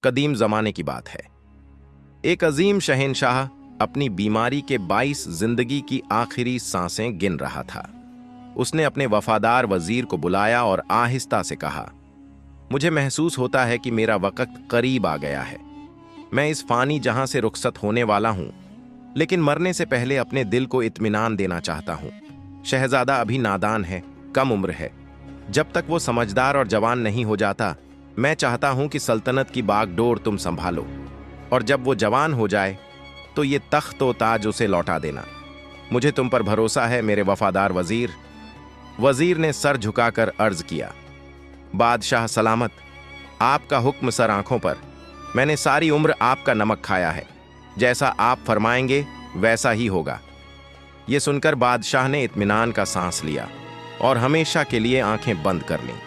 कदीम जमाने की बात है। एक अजीम शहंशाह अपनी बीमारी के 22 जिंदगी की आखिरी सांसें गिन रहा था। उसने अपने वफादार वजीर को बुलाया और आहिस्ता से कहा, मुझे महसूस होता है कि मेरा वक्त करीब आ गया है। मैं इस फानी जहां से रुखसत होने वाला हूं, लेकिन मरने से पहले अपने दिल को इत्मीनान देना चाहता हूं। शहजादा अभी नादान है, कम उम्र है। जब तक वो समझदार और जवान नहीं हो जाता, मैं चाहता हूं कि सल्तनत की बागडोर तुम संभालो, और जब वो जवान हो जाए तो ये तख्त व ताज उसे लौटा देना। मुझे तुम पर भरोसा है मेरे वफादार वजीर। वजीर ने सर झुकाकर अर्ज किया, बादशाह सलामत, आपका हुक्म सर आंखों पर। मैंने सारी उम्र आपका नमक खाया है, जैसा आप फरमाएंगे वैसा ही होगा। ये सुनकर बादशाह ने इत्मीनान का सांस लिया और हमेशा के लिए आंखें बंद कर लीं।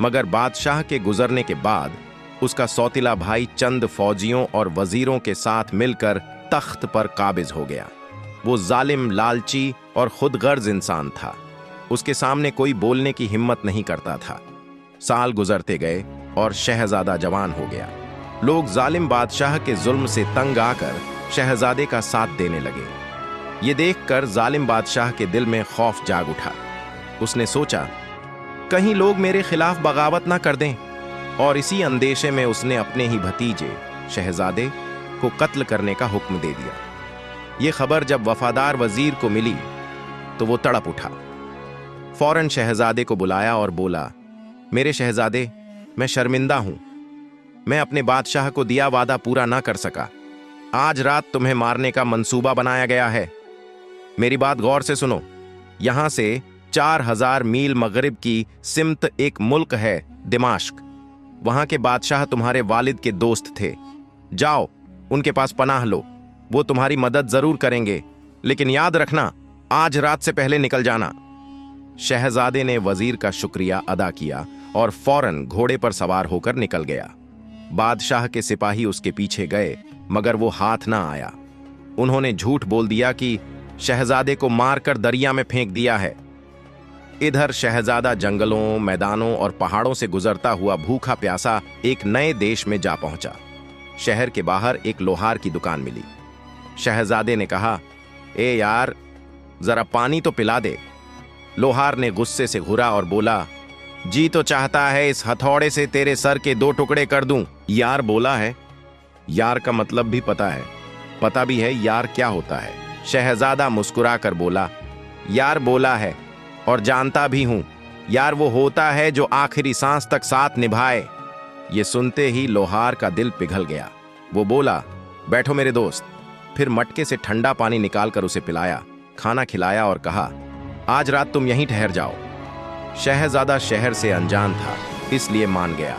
मगर बादशाह के गुजरने के बाद उसका सौतीला भाई चंद फौजियों और वजीरों के साथ मिलकर तख्त पर काबिज हो गया। वो जालिम, लालची और खुदगर्ज इंसान था। उसके सामने कोई बोलने की हिम्मत नहीं करता था। साल गुजरते गए और शहजादा जवान हो गया। लोग जालिम बादशाह के जुल्म से तंग आकर शहजादे का साथ देने लगे। ये देखकर जालिम बादशाह के दिल में खौफ जाग उठा। उसने सोचा, कहीं लोग मेरे खिलाफ बगावत ना कर दें, और इसी अंदेशे में उसने अपने ही भतीजे शहजादे को कत्ल करने का हुक्म दे दिया। यह खबर जब वफादार वजीर को मिली तो वो तड़प उठा। फौरन शहजादे को बुलाया और बोला, मेरे शहजादे, मैं शर्मिंदा हूं। मैं अपने बादशाह को दिया वादा पूरा ना कर सका। आज रात तुम्हें मारने का मंसूबा बनाया गया है। मेरी बात गौर से सुनो। यहां से 4000 मील मगरिब की सिमत एक मुल्क है, दिमाश्क। वहां के बादशाह तुम्हारे वालिद के दोस्त थे। जाओ, उनके पास पनाह लो। वो तुम्हारी मदद जरूर करेंगे, लेकिन याद रखना, आज रात से पहले निकल जाना। शहजादे ने वजीर का शुक्रिया अदा किया और फौरन घोड़े पर सवार होकर निकल गया। बादशाह के सिपाही उसके पीछे गए, मगर वो हाथ ना आया। उन्होंने झूठ बोल दिया कि शहजादे को मारकर दरिया में फेंक दिया है। इधर शहजादा जंगलों, मैदानों और पहाड़ों से गुजरता हुआ भूखा प्यासा एक नए देश में जा पहुंचा। शहर के बाहर एक लोहार की दुकान मिली। शहजादे ने कहा, ए यार, जरा पानी तो पिला दे। लोहार ने गुस्से से घुरा और बोला, जी तो चाहता है इस हथौड़े से तेरे सर के 2 टुकड़े कर दूं। यार बोला है। यार का मतलब भी पता है, पता भी है यार क्या होता है। शहजादा मुस्कुराकर बोला, यार बोला है और जानता भी हूं। यार वो होता है जो आखिरी सांस तक साथ निभाए। ये सुनते ही लोहार का दिल पिघल गया। वो बोला, बैठो मेरे दोस्त। फिर मटके से ठंडा पानी निकालकर उसे पिलाया, खाना खिलाया और कहा, आज रात तुम यहीं ठहर जाओ। शहजादा शहर से अनजान था, इसलिए मान गया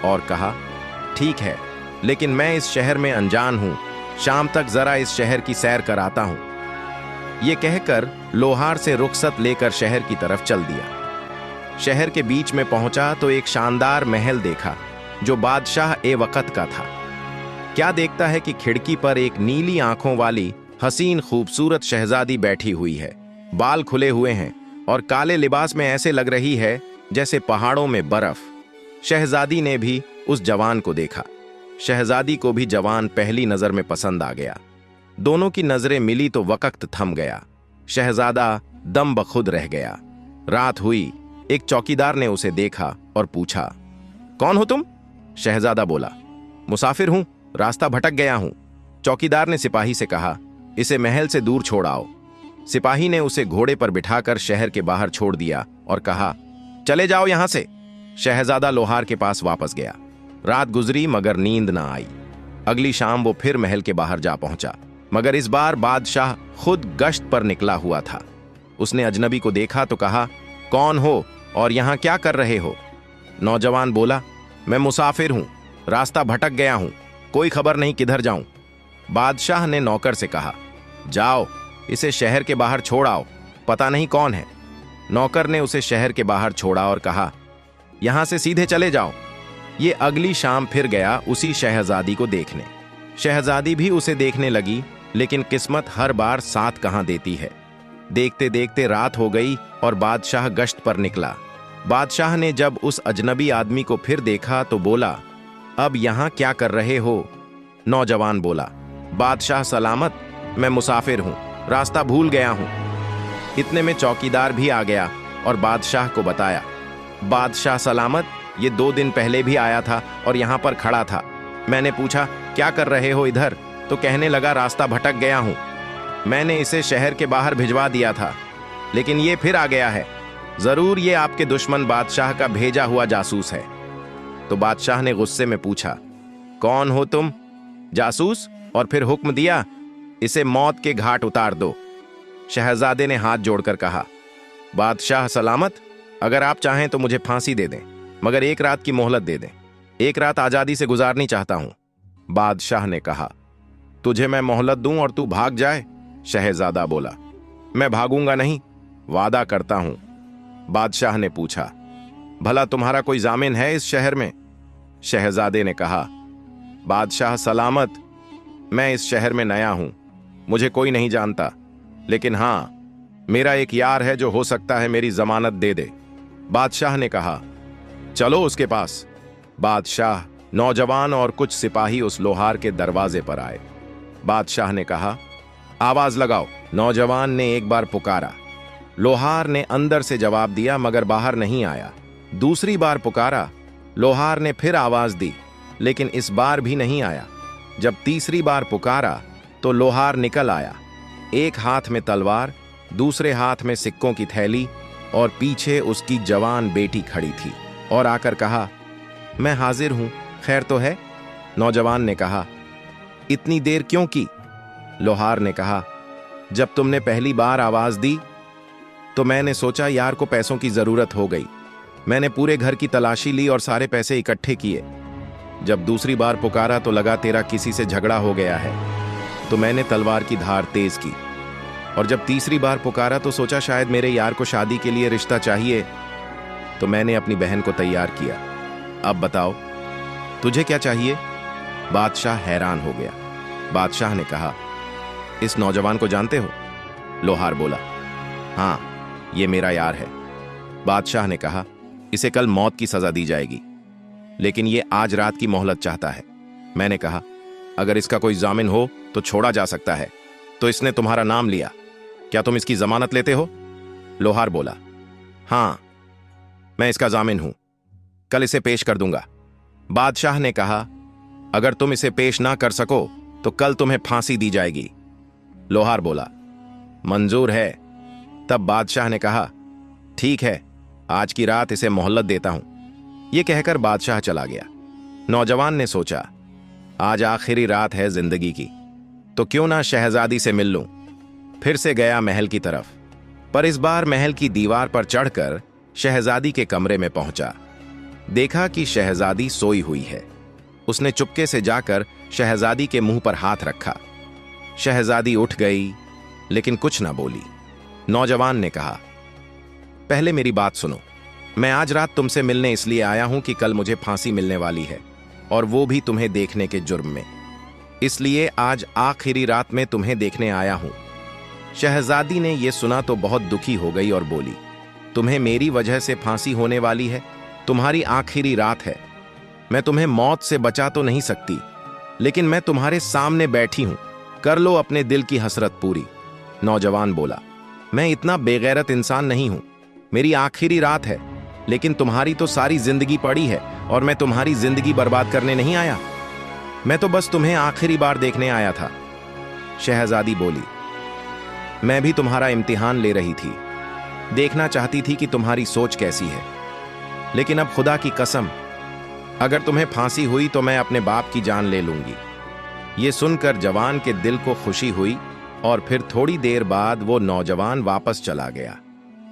और कहा, ठीक है, लेकिन मैं इस शहर में अनजान हूं। शाम तक जरा इस शहर की सैर कराता हूं। ये कहकर लोहार से रुखसत लेकर शहर की तरफ चल दिया। शहर के बीच में पहुंचा तो एक शानदार महल देखा जो बादशाह ए वक्त का था। क्या देखता है कि खिड़की पर एक नीली आंखों वाली हसीन खूबसूरत शहजादी बैठी हुई है। बाल खुले हुए हैं और काले लिबास में ऐसे लग रही है जैसे पहाड़ों में बर्फ। शहजादी ने भी उस जवान को देखा। शहजादी को भी जवान पहली नजर में पसंद आ गया। दोनों की नजरें मिली तो वक्त थम गया। शहजादा दम बखुद रह गया। रात हुई। एक चौकीदार ने उसे देखा और पूछा, कौन हो तुम? शहजादा बोला, मुसाफिर हूं, रास्ता भटक गया हूं। चौकीदार ने सिपाही से कहा, इसे महल से दूर छोड़ आओ। सिपाही ने उसे घोड़े पर बिठाकर शहर के बाहर छोड़ दिया और कहा, चले जाओ यहां से। शहजादा लोहार के पास वापस गया। रात गुजरी मगर नींद ना आई। अगली शाम वो फिर महल के बाहर जा पहुंचा, मगर इस बार बादशाह खुद गश्त पर निकला हुआ था। उसने अजनबी को देखा तो कहा, कौन हो और यहां क्या कर रहे हो? नौजवान बोला, मैं मुसाफिर हूं, रास्ता भटक गया हूं, कोई खबर नहीं किधर जाऊं। बादशाह ने नौकर से कहा, जाओ इसे शहर के बाहर छोड़ आओ, पता नहीं कौन है। नौकर ने उसे शहर के बाहर छोड़ा और कहा, यहां से सीधे चले जाओ। ये अगली शाम फिर गया उसी शहजादी को देखने। शहजादी भी उसे देखने लगी, लेकिन किस्मत हर बार साथ कहां देती है। देखते देखते रात हो गई और बादशाह गश्त पर निकला। बादशाह ने जब उस अजनबी आदमी को फिर देखा तो बोला, अब यहाँ क्या कर रहे हो? नौजवान बोला, बादशाह सलामत, मैं मुसाफिर हूँ, रास्ता भूल गया हूँ। इतने में चौकीदार भी आ गया और बादशाह को बताया, बादशाह सलामत, ये 2 दिन पहले भी आया था और यहाँ पर खड़ा था। मैंने पूछा, क्या कर रहे हो इधर? तो कहने लगा, रास्ता भटक गया हूँ। मैंने इसे शहर के बाहर भिजवा दिया था, लेकिन ये फिर आ गया है। जरूर ये आपके दुश्मन बादशाह का भेजा हुआ जासूस है। तो बादशाह ने गुस्से में पूछा, कौन हो तुम? जासूस? और फिर हुक्म दिया, इसे मौत के घाट उतार दो। शहजादे ने हाथ जोड़कर कहा, बादशाह सलामत, अगर आप चाहें तो मुझे फांसी दे दें, मगर 1 रात की मोहलत दे दें। 1 रात आजादी से गुजारनी चाहता हूं। बादशाह ने कहा, तुझे मैं मोहलत दूं और तू भाग जाए? शहजादा बोला, मैं भागूंगा नहीं, वादा करता हूं। बादशाह ने पूछा, भला तुम्हारा कोई जामिन है इस शहर में? शहजादे ने कहा, बादशाह सलामत, मैं इस शहर में नया हूं, मुझे कोई नहीं जानता, लेकिन हां, मेरा एक यार है जो हो सकता है मेरी जमानत दे दे। बादशाह ने कहा, चलो उसके पास। बादशाह, नौजवान और कुछ सिपाही उस लोहार के दरवाजे पर आए। बादशाह ने कहा, आवाज लगाओ। नौजवान ने एक बार पुकारा। लोहार ने अंदर से जवाब दिया, मगर बाहर नहीं आया। दूसरी बार पुकारा। लोहार ने फिर आवाज दी, लेकिन इस बार भी नहीं आया। जब तीसरी बार पुकारा तो लोहार निकल आया। एक हाथ में तलवार, दूसरे हाथ में सिक्कों की थैली, और पीछे उसकी जवान बेटी खड़ी थी, और आकर कहा, मैं हाजिर हूं, खैर तो है? नौजवान ने कहा, इतनी देर क्यों की? लोहार ने कहा, जब तुमने पहली बार आवाज दी तो मैंने सोचा यार को पैसों की जरूरत हो गई। मैंने पूरे घर की तलाशी ली और सारे पैसे इकट्ठे किए। जब दूसरी बार पुकारा तो लगा तेरा किसी से झगड़ा हो गया है, तो मैंने तलवार की धार तेज की। और जब तीसरी बार पुकारा तो सोचा शायद मेरे यार को शादी के लिए रिश्ता चाहिए, तो मैंने अपनी बहन को तैयार किया। अब बताओ, तुझे क्या चाहिए? बादशाह हैरान हो गया। बादशाह ने कहा, इस नौजवान को जानते हो? लोहार बोला, हाँ, ये मेरा यार है। बादशाह ने कहा, इसे कल मौत की सजा दी जाएगी, लेकिन ये आज रात की मोहलत चाहता है। मैंने कहा, अगर इसका कोई जामिन हो तो छोड़ा जा सकता है। तो इसने तुम्हारा नाम लिया, क्या तुम इसकी जमानत लेते हो? लोहार बोला, हां, मैं इसका जामिन हूं, कल इसे पेश कर दूंगा। बादशाह ने कहा, अगर तुम इसे पेश ना कर सको तो कल तुम्हें फांसी दी जाएगी। लोहार बोला, मंजूर है। तब बादशाह ने कहा, ठीक है, आज की रात इसे मोहलत देता हूं। यह कहकर बादशाह चला गया। नौजवान ने सोचा, आज आखिरी रात है जिंदगी की, तो क्यों ना शहजादी से मिल लूं। फिर से गया महल की तरफ, पर इस बार महल की दीवार पर चढ़कर शहजादी के कमरे में पहुंचा। देखा कि शहजादी सोई हुई है। उसने चुपके से जाकर शहजादी के मुंह पर हाथ रखा। शहजादी उठ गई, लेकिन कुछ ना बोली। नौजवान ने कहा, पहले मेरी बात सुनो। मैं आज रात तुमसे मिलने इसलिए आया हूं कि कल मुझे फांसी मिलने वाली है, और वो भी तुम्हें देखने के जुर्म में। इसलिए आज आखिरी रात में तुम्हें देखने आया हूं। शहजादी ने यह सुना तो बहुत दुखी हो गई और बोली, तुम्हें मेरी वजह से फांसी होने वाली है? तुम्हारी आखिरी रात है। मैं तुम्हें मौत से बचा तो नहीं सकती, लेकिन मैं तुम्हारे सामने बैठी हूं, कर लो अपने दिल की हसरत पूरी। नौजवान बोला, मैं इतना बेगैरत इंसान नहीं हूं, मेरी आखिरी रात है, लेकिन तुम्हारी तो सारी जिंदगी पड़ी है और मैं तुम्हारी जिंदगी बर्बाद करने नहीं आया। मैं तो बस तुम्हें आखिरी बार देखने आया था। शहजादी बोली, मैं भी तुम्हारा इम्तिहान ले रही थी, देखना चाहती थी कि तुम्हारी सोच कैसी है, लेकिन अब खुदा की कसम, अगर तुम्हें फांसी हुई तो मैं अपने बाप की जान ले लूंगी। ये सुनकर जवान के दिल को खुशी हुई और फिर थोड़ी देर बाद वो नौजवान वापस चला गया।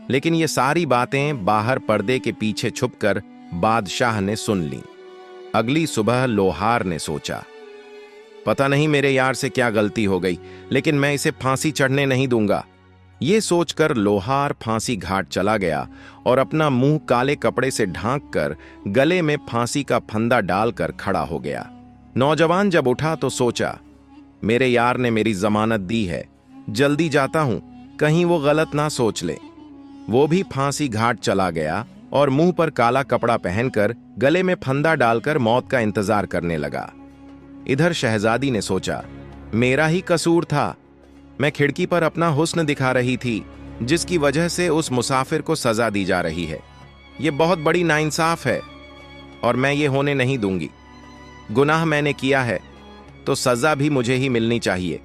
लेकिन ये सारी बातें बाहर पर्दे के पीछे छुपकर बादशाह ने सुन लीं। अगली सुबह लोहार ने सोचा, पता नहीं मेरे यार से क्या गलती हो गई, लेकिन मैं इसे फांसी चढ़ने नहीं दूंगा। ये सोचकर लोहार फांसी घाट चला गया और अपना मुंह काले कपड़े से ढांककर गले में फांसी का फंदा डालकर खड़ा हो गया। नौजवान जब उठा तो सोचा, मेरे यार ने मेरी जमानत दी है, जल्दी जाता हूं, कहीं वो गलत ना सोच ले। वो भी फांसी घाट चला गया और मुंह पर काला कपड़ा पहनकर गले में फंदा डालकर मौत का इंतजार करने लगा। इधर शहजादी ने सोचा, मेरा ही कसूर था। मैं खिड़की पर अपना हुस्न दिखा रही थी, जिसकी वजह से उस मुसाफिर को सजा दी जा रही है। ये बहुत बड़ी नाइंसाफ है और मैं ये होने नहीं दूंगी। गुनाह मैंने किया है तो सजा भी मुझे ही मिलनी चाहिए।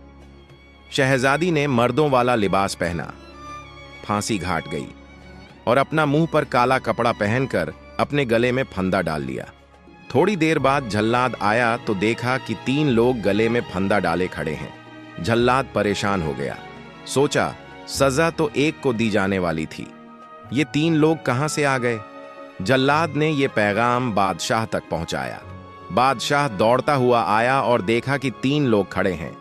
शहजादी ने मर्दों वाला लिबास पहना, फांसी घाट गई और अपना मुंह पर काला कपड़ा पहनकर अपने गले में फंदा डाल लिया। थोड़ी देर बाद जल्लाद आया तो देखा कि 3 लोग गले में फंदा डाले खड़े हैं। जल्लाद परेशान हो गया, सोचा सजा तो एक को दी जाने वाली थी, ये 3 लोग कहां से आ गए। जल्लाद ने ये पैगाम बादशाह तक पहुंचाया। बादशाह दौड़ता हुआ आया और देखा कि 3 लोग खड़े हैं।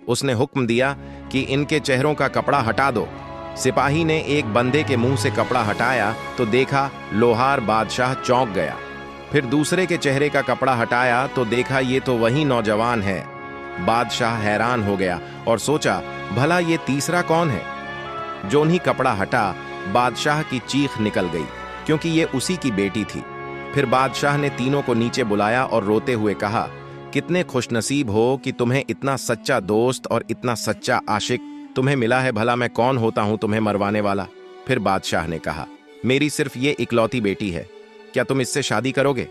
उसने हुक्म दिया कि इनके चेहरों का कपड़ा हटा दो। सिपाही ने एक बंदे के मुंह से कपड़ा हटाया तो देखा लोहार बादशाह चौंक गया। फिर दूसरे के चेहरे का कपड़ा हटाया तो देखा ये तो वही नौजवान है। बादशाह हैरान हो गया और सोचा, भला ये तीसरा कौन है। जो ही कपड़ा हटा, बादशाह की चीख निकल गई, क्योंकि ये उसी की बेटी थी। फिर बादशाह ने तीनों को नीचे बुलाया और रोते हुए कहा, कितने खुशनसीब हो कि तुम्हें इतना सच्चा दोस्त और इतना सच्चा आशिक तुम्हें मिला है। भला मैं कौन होता हूं तुम्हें मरवाने वाला। फिर बादशाह ने कहा, मेरी सिर्फ ये इकलौती बेटी है, क्या तुम इससे शादी करोगे।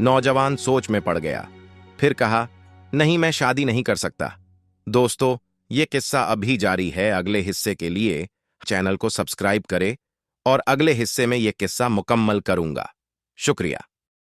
नौजवान सोच में पड़ गया, फिर कहा, नहीं, मैं शादी नहीं कर सकता। दोस्तों, ये किस्सा अभी जारी है। अगले हिस्से के लिए चैनल को सब्सक्राइब करें और अगले हिस्से में यह किस्सा मुकम्मल करूंगा। शुक्रिया।